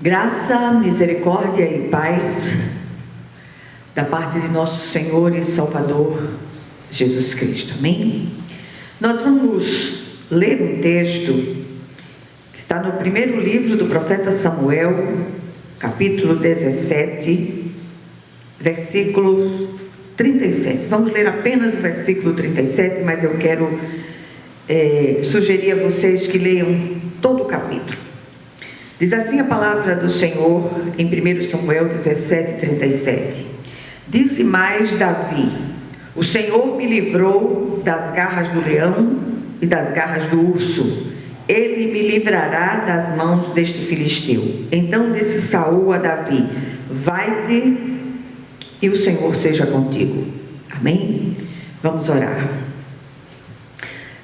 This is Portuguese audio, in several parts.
Graça, misericórdia e paz da parte de nosso Senhor e Salvador Jesus Cristo. Amém? Nós vamos ler um texto que está no primeiro livro do profeta Samuel, capítulo 17, versículo 37. Vamos ler apenas o versículo 37, mas eu quero sugerir a vocês que leiam todo o capítulo. Diz assim a palavra do Senhor em 1 Samuel 17, 37. Disse mais Davi: o Senhor me livrou das garras do leão e das garras do urso. Ele me livrará das mãos deste filisteu. Então disse Saul a Davi: vai-te e o Senhor seja contigo. Amém? Vamos orar.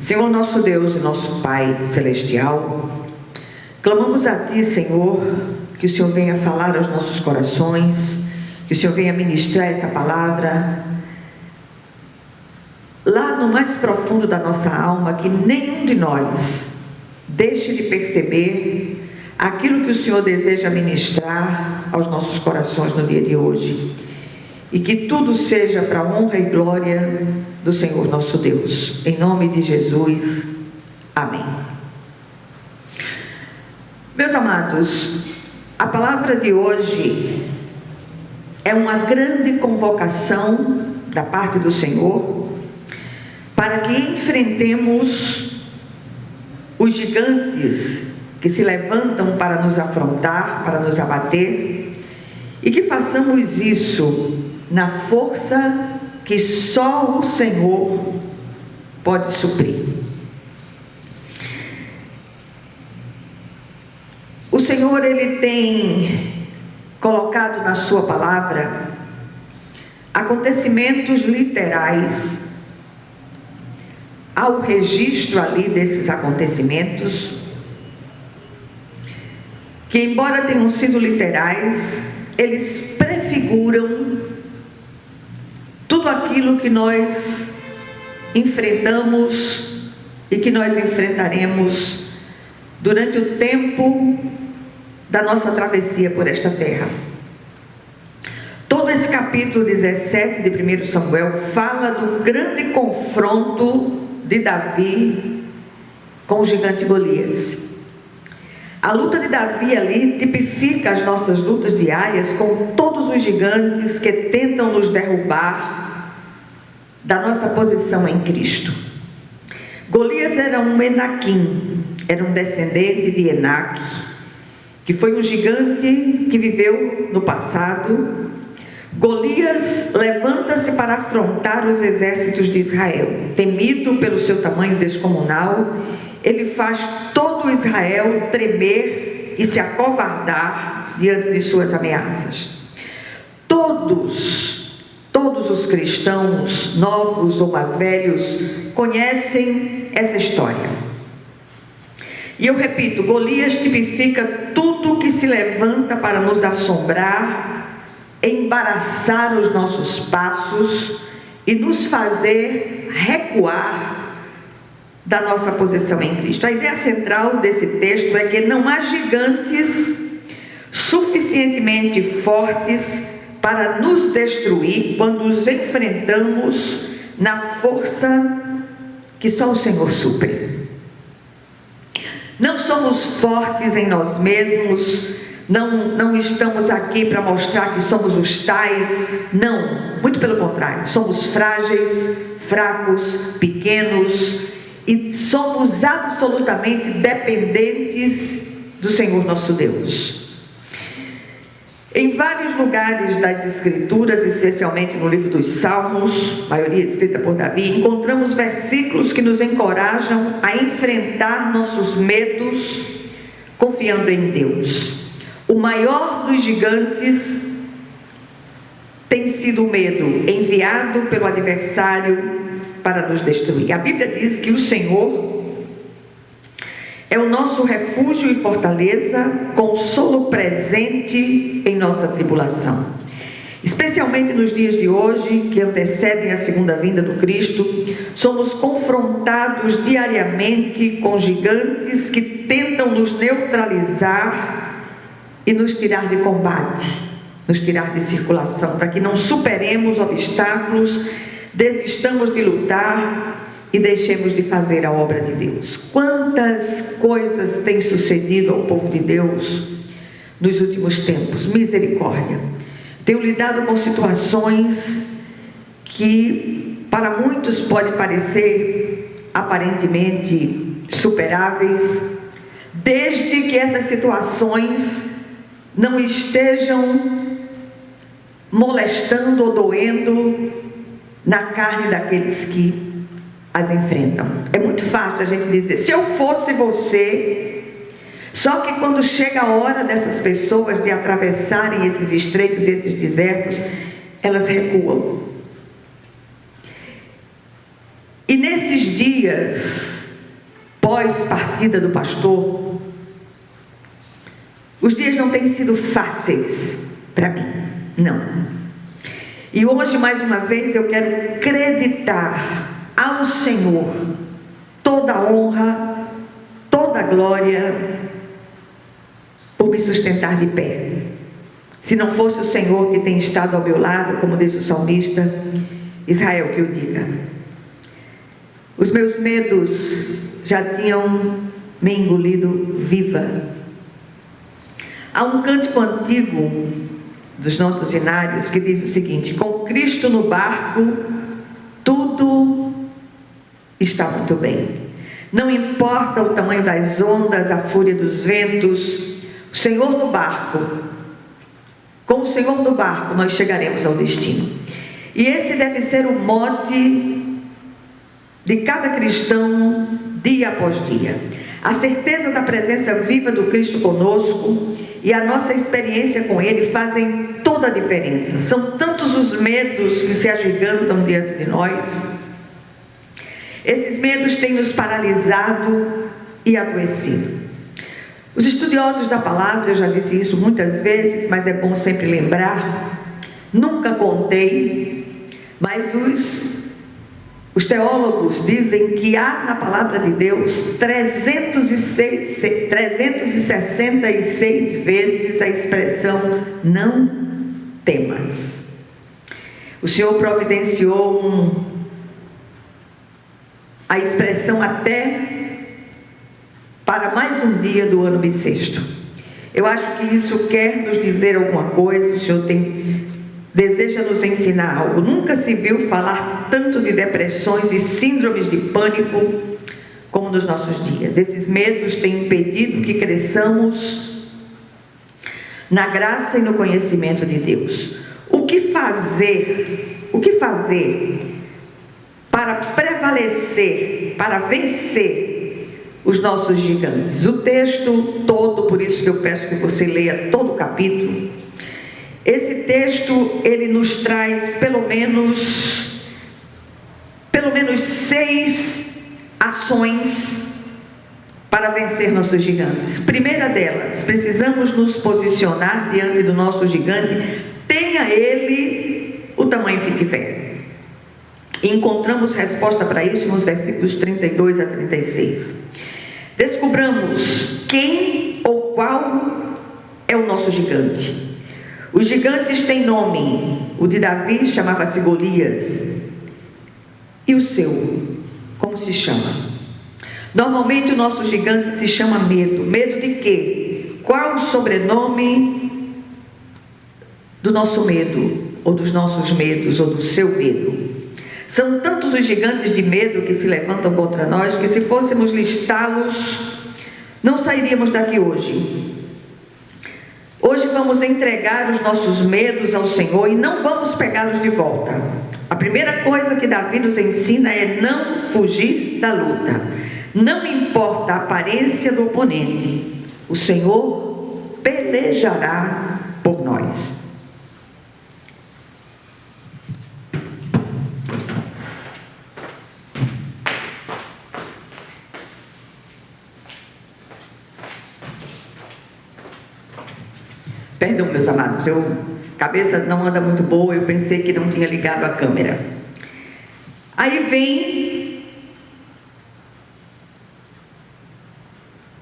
Senhor nosso Deus e nosso Pai celestial, clamamos a Ti, Senhor, que o Senhor venha falar aos nossos corações, que o Senhor venha ministrar essa palavra lá no mais profundo da nossa alma, que nenhum de nós deixe de perceber aquilo que o Senhor deseja ministrar aos nossos corações no dia de hoje, e que tudo seja para a honra e glória do Senhor nosso Deus, em nome de Jesus, amém. Meus amados, a palavra de hoje é uma grande convocação da parte do Senhor para que enfrentemos os gigantes que se levantam para nos afrontar, para nos abater, e que façamos isso na força que só o Senhor pode suprir. O Senhor, Ele tem colocado na sua palavra acontecimentos literais. Há o registro ali desses acontecimentos, que embora tenham sido literais, eles prefiguram tudo aquilo que nós enfrentamos e que nós enfrentaremos durante o tempo da nossa travessia por esta terra. Todo esse capítulo 17 de 1 Samuel fala do grande confronto de Davi com o gigante Golias. A luta de Davi ali tipifica as nossas lutas diárias com todos os gigantes que tentam nos derrubar da nossa posição em Cristo. Golias era um Enaquim, era um descendente de Enaque, que foi um gigante que viveu no passado. Golias levanta-se para afrontar os exércitos de Israel. Temido pelo seu tamanho descomunal, ele faz todo Israel tremer e se acovardar diante de suas ameaças. Todos os cristãos, novos ou mais velhos, conhecem essa história. E eu repito, Golias tipifica tudo que se levanta para nos assombrar, embaraçar os nossos passos e nos fazer recuar da nossa posição em Cristo. A ideia central desse texto é que não há gigantes suficientemente fortes para nos destruir quando os enfrentamos na força que só o Senhor supre. Não somos fortes em nós mesmos, não estamos aqui para mostrar que somos os tais, não, muito pelo contrário, somos frágeis, fracos, pequenos, e somos absolutamente dependentes do Senhor nosso Deus. Em vários lugares das Escrituras, especialmente no livro dos Salmos, maioria escrita por Davi, encontramos versículos que nos encorajam a enfrentar nossos medos confiando em Deus. O maior dos gigantes tem sido o medo, enviado pelo adversário para nos destruir. A Bíblia diz que o Senhor é o nosso refúgio e fortaleza, consolo presente em nossa tribulação. Especialmente nos dias de hoje, que antecedem a segunda vinda do Cristo, somos confrontados diariamente com gigantes que tentam nos neutralizar e nos tirar de combate, nos tirar de circulação, para que não superemos obstáculos, desistamos de lutar e deixemos de fazer a obra de Deus. Quantas coisas têm sucedido ao povo de Deus nos últimos tempos? Misericórdia. Tenho lidado com situações que para muitos podem parecer aparentemente superáveis, desde que essas situações não estejam molestando ou doendo na carne daqueles que as enfrentam. É muito fácil a gente dizer, se eu fosse você. Só que quando chega a hora dessas pessoas de atravessarem esses estreitos e esses desertos, elas recuam. E nesses dias pós-partida do pastor, os dias não têm sido fáceis para mim, não. E hoje, mais uma vez, eu quero acreditar ao Senhor toda a honra, toda a glória, por me sustentar de pé. Se não fosse o Senhor que tem estado ao meu lado, como diz o salmista, Israel que o diga. Os meus medos já tinham me engolido viva. Há um cântico antigo dos nossos hinários que diz o seguinte: com Cristo no barco, tudo está muito bem. Não importa o tamanho das ondas, a fúria dos ventos, o Senhor no barco, com o Senhor no barco nós chegaremos ao destino. E esse deve ser o mote de cada cristão dia após dia. A certeza da presença viva do Cristo conosco e a nossa experiência com Ele fazem toda a diferença. São tantos os medos que se agigantam diante de nós. Esses medos têm nos paralisado e adoecido. Os estudiosos da palavra, eu já disse isso muitas vezes, mas é bom sempre lembrar, nunca contei, mas os teólogos dizem que há na palavra de Deus 366 vezes a expressão não temas. O Senhor providenciou a expressão até para mais um dia do ano bissexto. Eu acho que isso quer nos dizer alguma coisa. O Senhor deseja nos ensinar algo. Nunca se viu falar tanto de depressões e síndromes de pânico como nos nossos dias. Esses medos têm impedido que cresçamos na graça e no conhecimento de Deus. O que fazer para prevalecer, para vencer os nossos gigantes? O texto todo, por isso que eu peço que você leia todo o capítulo. Esse texto, ele nos traz pelo menos 6 ações para vencer nossos gigantes. Primeira delas, precisamos nos posicionar diante do nosso gigante, tenha ele o tamanho que tiver. E encontramos resposta para isso nos versículos 32 a 36. Descobramos quem ou qual é o nosso gigante. Os gigantes têm nome. O de Davi chamava-se Golias. E o seu, como se chama? Normalmente o nosso gigante se chama medo. Medo de quê? Qual o sobrenome do nosso medo? Ou dos nossos medos? Ou do seu medo? São tantos os gigantes de medo que se levantam contra nós, que se fôssemos listá-los, não sairíamos daqui hoje. Hoje vamos entregar os nossos medos ao Senhor e não vamos pegá-los de volta. A primeira coisa que Davi nos ensina é não fugir da luta. Não importa a aparência do oponente, o Senhor pelejará por nós. Perdão, meus amados, cabeça não anda muito boa, eu pensei que não tinha ligado a câmera. Aí vem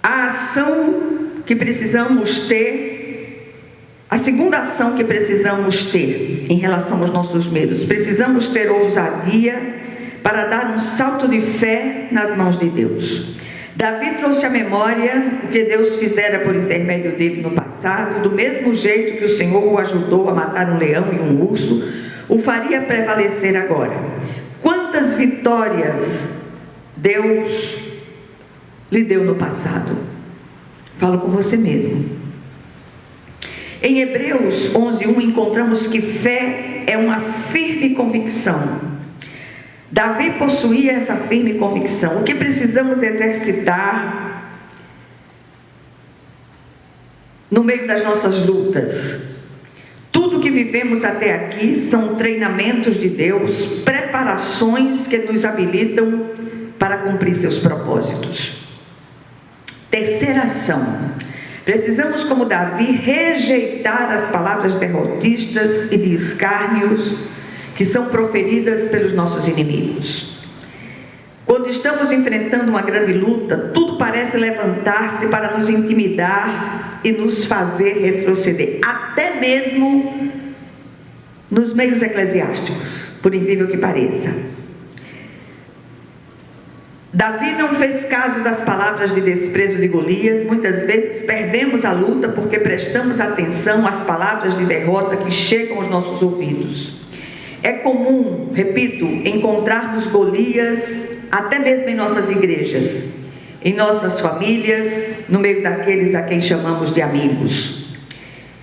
a ação que precisamos ter A segunda ação que precisamos ter em relação aos nossos medos: precisamos ter ousadia para dar um salto de fé nas mãos de Deus. Davi trouxe à memória o que Deus fizera por intermédio dele no passado. Do mesmo jeito que o Senhor o ajudou a matar um leão e um urso, o faria prevalecer agora. Quantas vitórias Deus lhe deu no passado? Falo com você mesmo. Em Hebreus 11:1 encontramos que fé é uma firme convicção. Davi possuía essa firme convicção. O que precisamos exercitar no meio das nossas lutas? Tudo que vivemos até aqui são treinamentos de Deus, preparações que nos habilitam para cumprir seus propósitos. Terceira ação: precisamos, como Davi, rejeitar as palavras derrotistas e de escárnios que são proferidas pelos nossos inimigos. Quando estamos enfrentando uma grande luta, tudo parece levantar-se para nos intimidar e nos fazer retroceder, até mesmo nos meios eclesiásticos, por incrível que pareça. Davi não fez caso das palavras de desprezo de Golias. Muitas vezes perdemos a luta porque prestamos atenção às palavras de derrota que chegam aos nossos ouvidos. É comum, repito, encontrarmos Golias até mesmo em nossas igrejas, em nossas famílias, no meio daqueles a quem chamamos de amigos.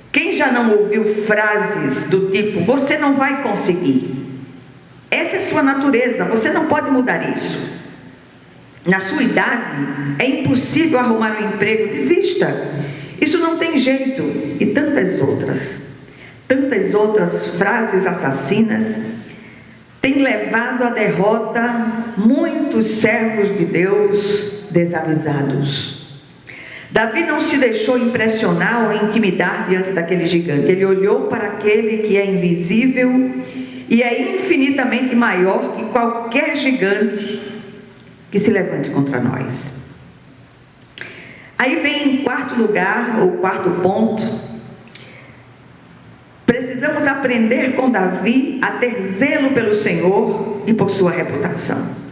Quem já não ouviu frases do tipo: você não vai conseguir, essa é sua natureza, você não pode mudar isso, na sua idade é impossível arrumar um emprego, desista, isso não tem jeito, e tantas outras frases assassinas têm levado à derrota muitos servos de Deus desavisados. Davi não se deixou impressionar ou intimidar diante daquele gigante. Ele olhou para aquele que é invisível e é infinitamente maior que qualquer gigante que se levante contra nós. Aí vem em quarto lugar, ou quarto ponto: precisamos aprender com Davi a ter zelo pelo Senhor e por sua reputação.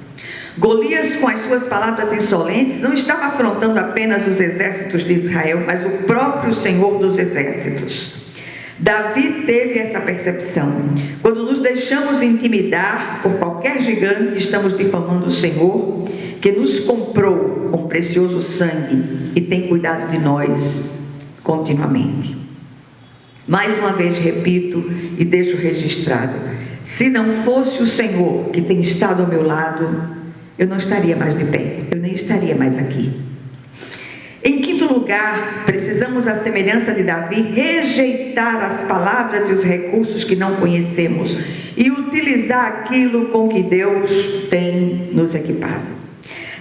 Golias, com as suas palavras insolentes, não estava afrontando apenas os exércitos de Israel, mas o próprio Senhor dos exércitos. Davi teve essa percepção. Quando nos deixamos intimidar por qualquer gigante, estamos difamando o Senhor, que nos comprou com precioso sangue e tem cuidado de nós continuamente. Mais uma vez repito e deixo registrado: se não fosse o Senhor que tem estado ao meu lado, eu não estaria mais de pé, eu nem estaria mais aqui. Em quinto lugar, precisamos, à semelhança de Davi, rejeitar as palavras e os recursos que não conhecemos e utilizar aquilo com que Deus tem nos equipado.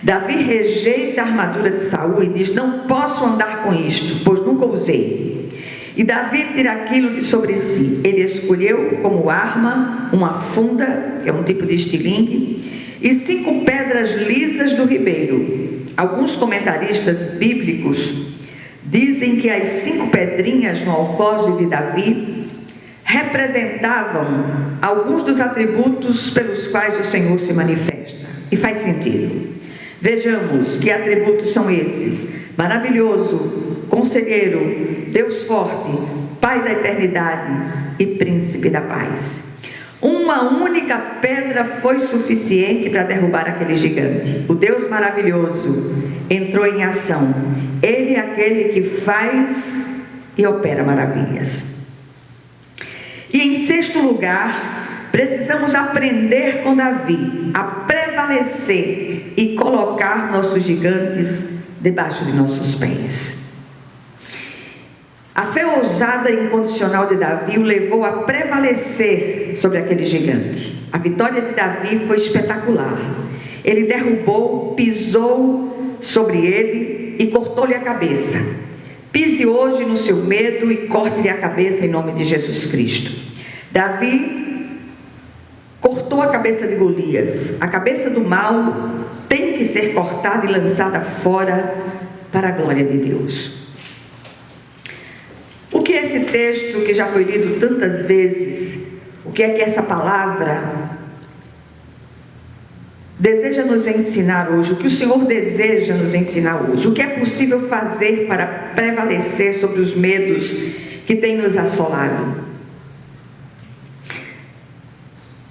Davi rejeita a armadura de Saul e diz: não posso andar com isto, pois nunca usei. E Davi tira aquilo de sobre si. Ele escolheu como arma uma funda, que é um tipo de estilingue, e 5 pedras lisas do ribeiro. Alguns comentaristas bíblicos dizem que as 5 pedrinhas no alforje de Davi representavam alguns dos atributos pelos quais o Senhor se manifesta. E faz sentido. Vejamos que atributos são esses: maravilhoso, conselheiro, Deus forte, Pai da eternidade e príncipe da paz. Uma única pedra foi suficiente para derrubar aquele gigante. O Deus maravilhoso entrou em ação. Ele é aquele que faz e opera maravilhas. E em sexto lugar, precisamos aprender com Davi a prevalecer e colocar nossos gigantes debaixo de nossos pés. A fé ousada e incondicional de Davi o levou a prevalecer sobre aquele gigante. A vitória de Davi foi espetacular. Ele derrubou, pisou sobre ele e cortou-lhe a cabeça. Pise hoje no seu medo e corte-lhe a cabeça em nome de Jesus Cristo. Davi cortou a cabeça de Golias. A cabeça do mal tem que ser cortada e lançada fora para a glória de Deus. O que esse texto que já foi lido tantas vezes, o que é que essa palavra deseja nos ensinar hoje? O que o Senhor deseja nos ensinar hoje? O que é possível fazer para prevalecer sobre os medos que têm nos assolado?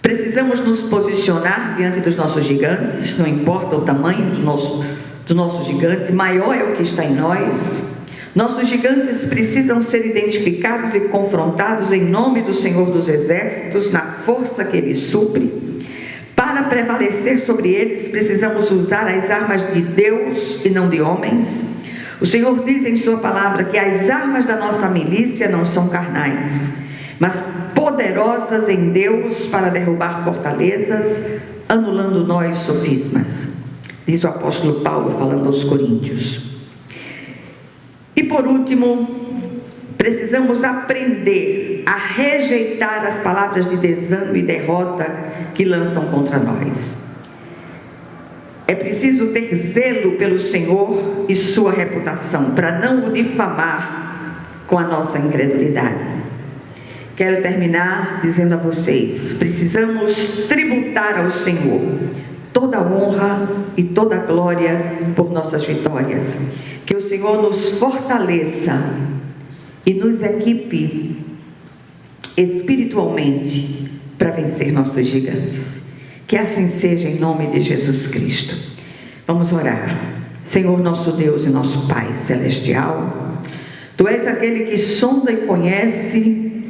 Precisamos nos posicionar diante dos nossos gigantes, não importa o tamanho do nosso gigante, maior é o que está em nós. Nossos gigantes precisam ser identificados e confrontados em nome do Senhor dos Exércitos, na força que Ele supre. Para prevalecer sobre eles, precisamos usar as armas de Deus e não de homens. O Senhor diz em sua palavra que as armas da nossa milícia não são carnais, mas poderosas em Deus para derrubar fortalezas, anulando nós sofismas. Diz o apóstolo Paulo falando aos Coríntios. E por último, precisamos aprender a rejeitar as palavras de desânimo e derrota que lançam contra nós. É preciso ter zelo pelo Senhor e sua reputação, para não o difamar com a nossa incredulidade. Quero terminar dizendo a vocês: precisamos tributar ao Senhor toda a honra e toda a glória por nossas vitórias. Que o Senhor nos fortaleça e nos equipe espiritualmente para vencer nossos gigantes. Que assim seja em nome de Jesus Cristo. Vamos orar. Senhor nosso Deus e nosso Pai celestial, Tu és aquele que sonda e conhece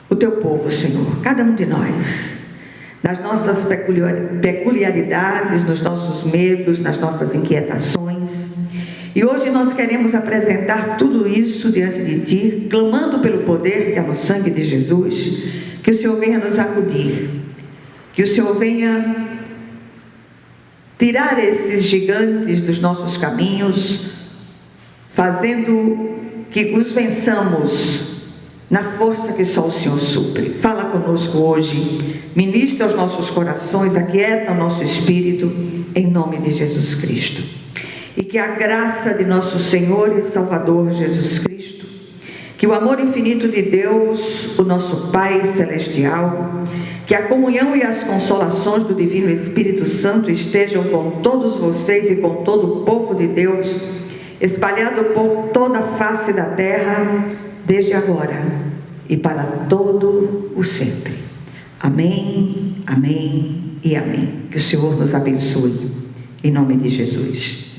o Teu povo, Senhor, cada um de nós, nas nossas peculiaridades, nos nossos medos, nas nossas inquietações. E hoje nós queremos apresentar tudo isso diante de Ti, clamando pelo poder que há no sangue de Jesus, que o Senhor venha nos acudir, que o Senhor venha tirar esses gigantes dos nossos caminhos, fazendo que os vençamos na força que só o Senhor supre. Fala conosco hoje, ministra aos nossos corações, aquieta o nosso espírito, em nome de Jesus Cristo. E que a graça de nosso Senhor e Salvador Jesus Cristo, que o amor infinito de Deus, o nosso Pai celestial, que a comunhão e as consolações do Divino Espírito Santo estejam com todos vocês e com todo o povo de Deus, espalhado por toda a face da terra, desde agora e para todo o sempre. Amém, amém e amém. Que o Senhor nos abençoe, em nome de Jesus.